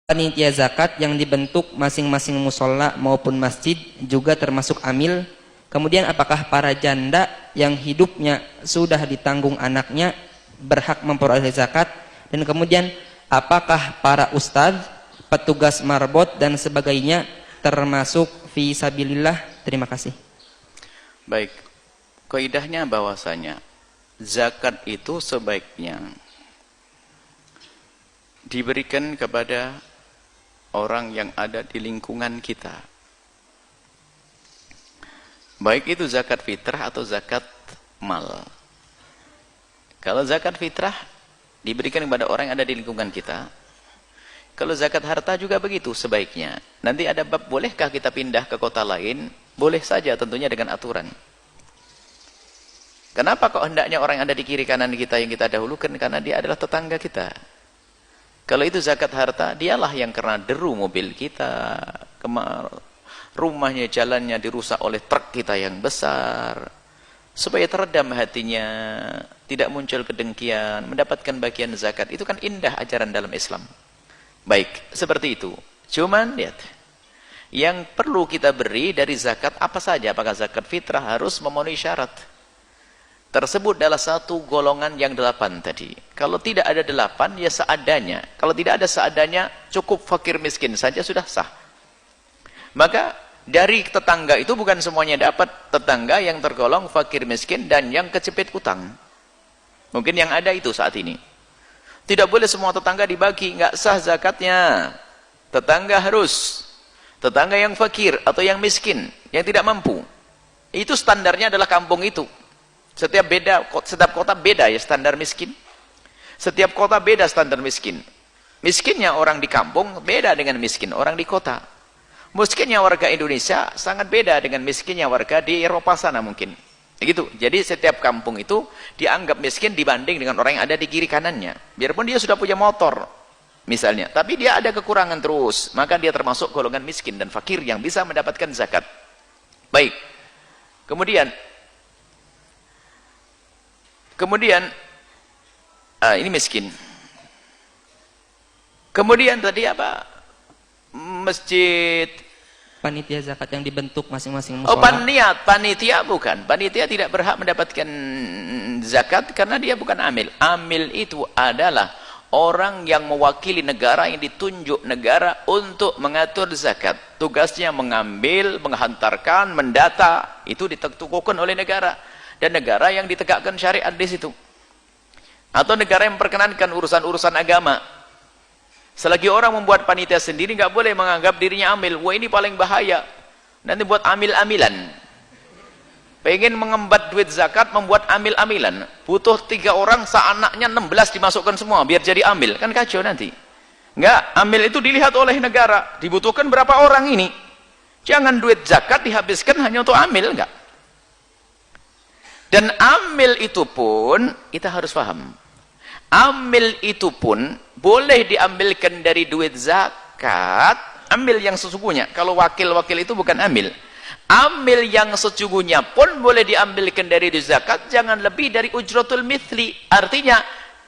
Panitia zakat yang dibentuk masing-masing musola maupun masjid juga termasuk amil. Kemudian apakah para janda yang hidupnya sudah ditanggung anaknya berhak memperoleh zakat? Dan kemudian apakah para ustadz, petugas marbot dan sebagainya termasuk fi sabilillah? Terima kasih. Baik, kaidahnya bahwasanya zakat itu sebaiknya diberikan kepada orang yang ada di lingkungan kita, baik itu zakat fitrah atau zakat mal. Kalau zakat fitrah diberikan kepada orang yang ada di lingkungan kita. Kalau zakat harta juga begitu sebaiknya. Nanti ada bab, bolehkah kita pindah ke kota lain? Boleh saja, tentunya dengan aturan. Kenapa kok hendaknya orang yang ada di kiri kanan kita yang kita dahulukan? Karena dia adalah tetangga kita. Kalau itu zakat harta, dialah yang kena deru mobil kita, rumahnya, jalannya dirusak oleh truk kita yang besar, supaya teredam hatinya, tidak muncul kedengkian, mendapatkan bagian zakat. Itu kan indah ajaran dalam Islam. Baik, seperti itu. Cuman lihat, yang perlu kita beri dari zakat apa saja? Apakah zakat fitrah harus memenuhi syarat? Tersebut adalah satu golongan yang 8 tadi. Kalau tidak ada 8, ya seadanya. Kalau tidak ada seadanya, cukup fakir miskin saja sudah sah. Maka dari tetangga itu bukan semuanya dapat. Tetangga yang tergolong fakir miskin dan yang kecepit utang. Mungkin yang ada itu saat ini. Tidak boleh semua tetangga dibagi, nggak sah zakatnya. Tetangga harus. Tetangga yang fakir atau yang miskin, yang tidak mampu. Itu standarnya adalah kampung itu. Setiap kota beda ya standar miskin. Setiap kota beda standar miskin. Miskinnya orang di kampung beda dengan miskin orang di kota. Miskinnya warga Indonesia sangat beda dengan miskinnya warga di Eropa sana mungkin. Begitu. Jadi setiap kampung itu dianggap miskin dibanding dengan orang yang ada di kiri kanannya. Biarpun dia sudah punya motor misalnya, tapi dia ada kekurangan terus, maka dia termasuk golongan miskin dan fakir yang bisa mendapatkan zakat. Baik. Kemudian ini miskin. Kemudian tadi apa? Masjid. Panitia zakat yang dibentuk masing-masing musola. Oh, panitia bukan. Panitia tidak berhak mendapatkan zakat karena dia bukan amil. Amil itu adalah orang yang mewakili negara, yang ditunjuk negara untuk mengatur zakat. Tugasnya mengambil, menghantarkan, mendata. Itu ditentukan oleh negara. Dan negara yang ditegakkan syariat di situ. Atau negara yang memperkenankan urusan-urusan agama. Selagi orang membuat panitia sendiri, nggak boleh menganggap dirinya amil. Wah, ini paling bahaya. Nanti buat amil-amilan. Pengen mengembat duit zakat, membuat amil-amilan. Butuh 3 orang, seanaknya 16 dimasukkan semua, biar jadi amil. Kan kacau nanti. Nggak, amil itu dilihat oleh negara. Dibutuhkan berapa orang ini. Jangan duit zakat dihabiskan hanya untuk amil, nggak. Dan amil itu pun, kita harus paham. Amil itu pun boleh diambilkan dari duit zakat, ambil yang sesungguhnya. Kalau wakil-wakil itu bukan amil. Amil yang sesungguhnya pun boleh diambilkan dari duit zakat, jangan lebih dari ujratul mithli. Artinya,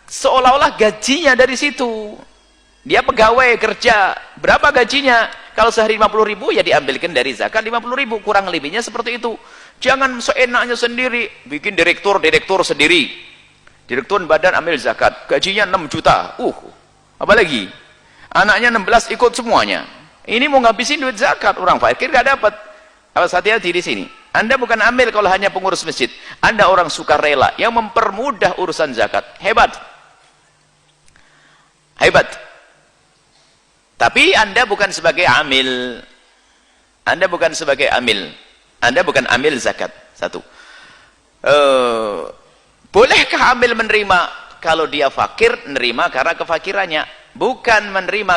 seolah-olah gajinya dari situ. Dia pegawai kerja, berapa gajinya? Kalau sehari 50.000, ya diambilkan dari zakat 50.000, kurang lebihnya seperti itu. Jangan seenaknya sendiri, bikin direktur sendiri. Direktur badan ambil zakat, gajinya 6 juta. Apalagi? Anaknya 16 ikut semuanya. Ini mau ngabisin duit zakat, orang fakir gak dapat. Awas, hati-hati di sini. Anda bukan amil kalau hanya pengurus masjid. Anda orang sukarela yang mempermudah urusan zakat. Hebat. Hebat. Tapi Anda bukan sebagai amil. Anda bukan sebagai amil. Anda bukan amil zakat. Satu. Bolehkah amil menerima? Kalau dia fakir, menerima karena kefakirannya. Bukan menerima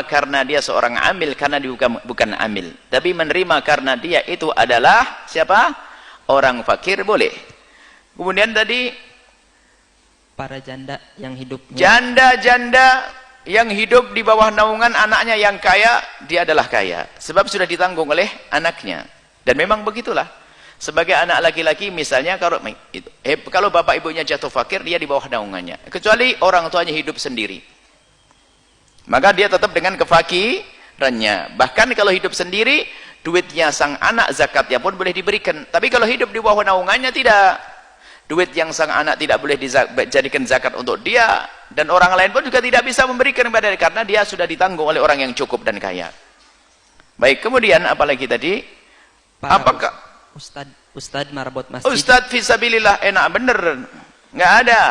karena dia seorang amil, karena dia bukan amil. Tapi menerima karena dia itu adalah siapa? Orang fakir, boleh. Kemudian tadi para janda yang hidupnya. Janda-janda yang hidup di bawah naungan anaknya yang kaya, dia adalah kaya. Sebab sudah ditanggung oleh anaknya. Dan memang begitulah. Sebagai anak laki-laki misalnya, kalau bapak ibunya jatuh fakir, dia di bawah naungannya. Kecuali orang tuanya hidup sendiri. Maka dia tetap dengan kefakirannya. Bahkan kalau hidup sendiri, duitnya sang anak zakatnya pun boleh diberikan. Tapi kalau hidup di bawah naungannya tidak. Duit yang sang anak tidak boleh dijadikan zakat untuk dia, dan orang lain pun juga tidak bisa memberikan kepada dia karena dia sudah ditanggung oleh orang yang cukup dan kaya. Baik, kemudian apalagi tadi? Apakah Ustad marbot masjid? Ustad fisabilillah enak bener. Nggak ada.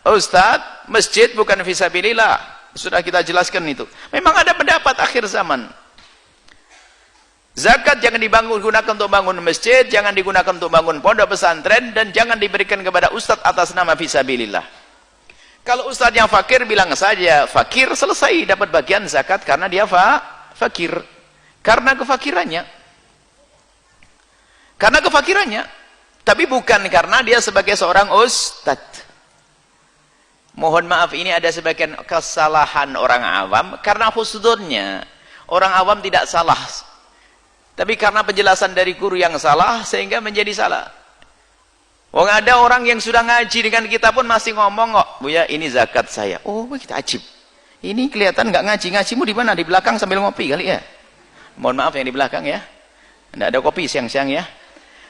Ustad masjid bukan fisabilillah. Sudah kita jelaskan itu. Memang ada pendapat akhir zaman. Zakat jangan digunakan untuk bangun masjid, jangan digunakan untuk bangun pondok pesantren, dan jangan diberikan kepada ustadz atas nama fisabilillah. Kalau ustadz yang fakir, bilang saja fakir, selesai, dapat bagian zakat karena dia fakir. Karena kefakirannya. Karena kefakirannya. Tapi bukan karena dia sebagai seorang ustadz. Mohon maaf, ini ada sebagian kesalahan orang awam karena husnudnya. Orang awam tidak salah. Tapi karena penjelasan dari guru yang salah, sehingga menjadi salah. Wong ada orang yang sudah ngaji dengan kita pun masih ngomong kok, Buya ini zakat saya. Oh, kita ajib. Ini kelihatan nggak ngaji. Ngajimu di mana? Di belakang sambil ngopi kali ya? Mohon maaf yang di belakang ya. Nggak ada kopi siang-siang ya.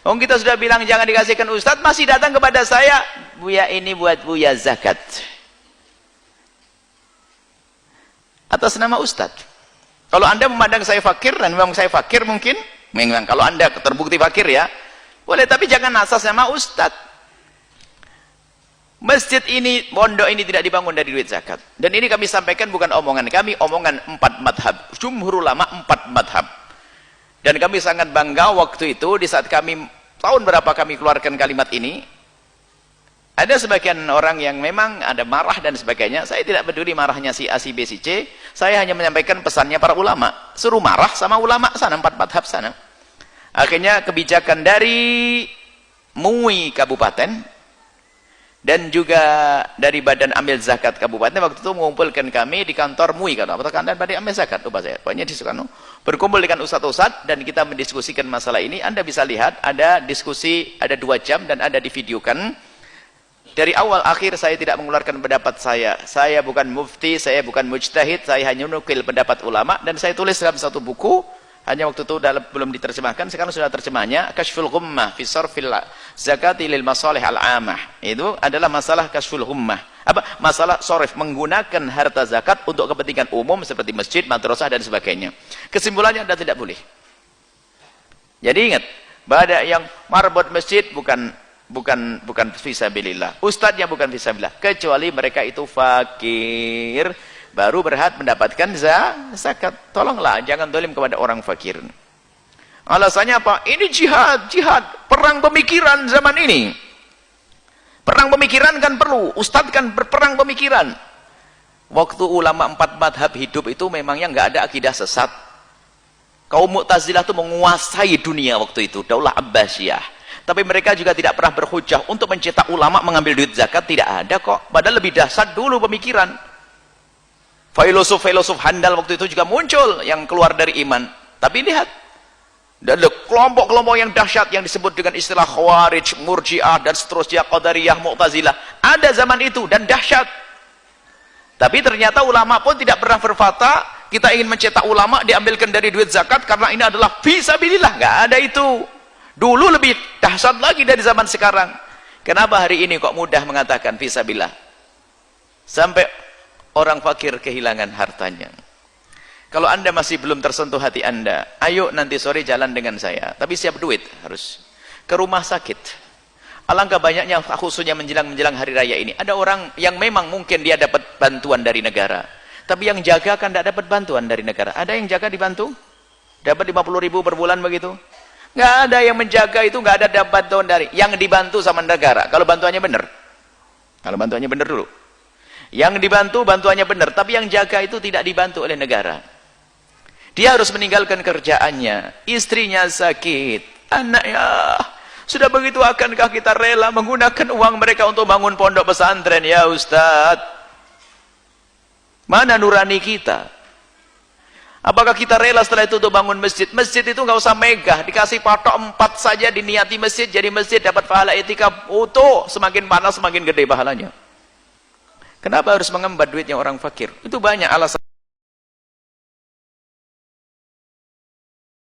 Wong kita sudah bilang jangan dikasihkan ustadz, masih datang kepada saya. Buya ini buat Buya zakat. Atas nama ustadz. Kalau anda memandang saya fakir, dan memang saya fakir mungkin, memang kalau anda terbukti fakir ya, boleh, tapi jangan asas nama ustadz. Masjid ini, pondok ini tidak dibangun dari duit zakat. Dan ini kami sampaikan bukan omongan kami, omongan 4 madhab. Jumhur ulama 4 madhab. Dan kami sangat bangga waktu itu, di saat kami, tahun berapa kami keluarkan kalimat ini, ada sebagian orang yang memang ada marah dan sebagainya. Saya tidak peduli marahnya si A, si B, si C. Saya hanya menyampaikan pesannya para ulama. Suruh marah sama ulama sana, 4 madhab sana. Akhirnya kebijakan dari MUI Kabupaten dan juga dari Badan Amil Zakat Kabupaten waktu itu mengumpulkan kami di kantor MUI, katakan dan Badan Amil Zakat, lupa saya. Pokoknya di Soekarno berkumpul dengan ustadz-ustadz dan kita mendiskusikan masalah ini. Anda bisa lihat ada diskusi, ada 2 jam dan ada divideokan. Dari awal akhir saya tidak mengeluarkan pendapat saya. Saya bukan mufti, saya bukan mujtahid, saya hanya menukil pendapat ulama dan saya tulis dalam satu buku. Hanya waktu itu belum diterjemahkan, sekarang sudah terjemahnya. Kashful Ghummah fi Sarfil Zakati lil Masalih al-Amah. Itu adalah masalah Kashful Ghummah. Masalah sorif, menggunakan harta zakat untuk kepentingan umum seperti masjid, madrasah dan sebagainya. Kesimpulannya Anda tidak boleh. Jadi ingat, pada yang marbot masjid bukan fisabilillah, ustadznya bukan fisabilillah, kecuali mereka itu fakir, baru berhak mendapatkan zakat. Tolonglah jangan dolim kepada orang fakir. Alasannya apa? Ini jihad, perang pemikiran zaman ini. Perang pemikiran kan perlu, ustadz kan berperang pemikiran. Waktu ulama 4 madhab hidup itu memangnya nggak ada akidah sesat. Kaum Mu'tazilah itu menguasai dunia waktu itu, Daulah Abbasiyah. Tapi mereka juga tidak pernah berhujah untuk mencetak ulama mengambil duit zakat, tidak ada kok. Padahal lebih dahsyat dulu pemikiran. Filosof handal waktu itu juga muncul yang keluar dari iman. Tapi lihat, ada kelompok-kelompok yang dahsyat yang disebut dengan istilah Khawarij, Murji'ah dan seterusnya, Qadariyah, Mu'tazilah. Ada zaman itu dan dahsyat. Tapi ternyata ulama pun tidak pernah berkata, kita ingin mencetak ulama diambilkan dari duit zakat karena ini adalah fisabilillah. Nggak ada itu. Dulu lebih dahsyat lagi dari zaman sekarang. Kenapa hari ini kok mudah mengatakan fisabilillah? Sampai orang fakir kehilangan hartanya. Kalau Anda masih belum tersentuh hati Anda, ayo nanti sore jalan dengan saya. Tapi siap duit harus. Ke rumah sakit. Alangkah banyaknya khususnya menjelang hari raya ini. Ada orang yang memang mungkin dia dapat bantuan dari negara. Tapi yang jaga kan tidak dapat bantuan dari negara. Ada yang jaga dibantu? Dapat 50.000 per bulan begitu? Nggak ada yang menjaga itu, nggak ada dapat bantuan dari yang dibantu sama negara. Kalau bantuannya benar, kalau bantuannya benar dulu, yang dibantu bantuannya benar, tapi yang jaga itu tidak dibantu oleh negara. Dia harus meninggalkan kerjaannya, istrinya sakit, anaknya sudah begitu. Akankah kita rela menggunakan uang mereka untuk bangun pondok pesantren? Ya Ustadz, mana nurani kita? Apakah kita rela setelah itu untuk bangun masjid? Masjid itu nggak usah megah, dikasih patok 4 saja diniati masjid, jadi masjid dapat pahala etikaf utuh, semakin panas semakin gede pahalanya. Kenapa harus mengembat duitnya orang fakir? Itu banyak alasan.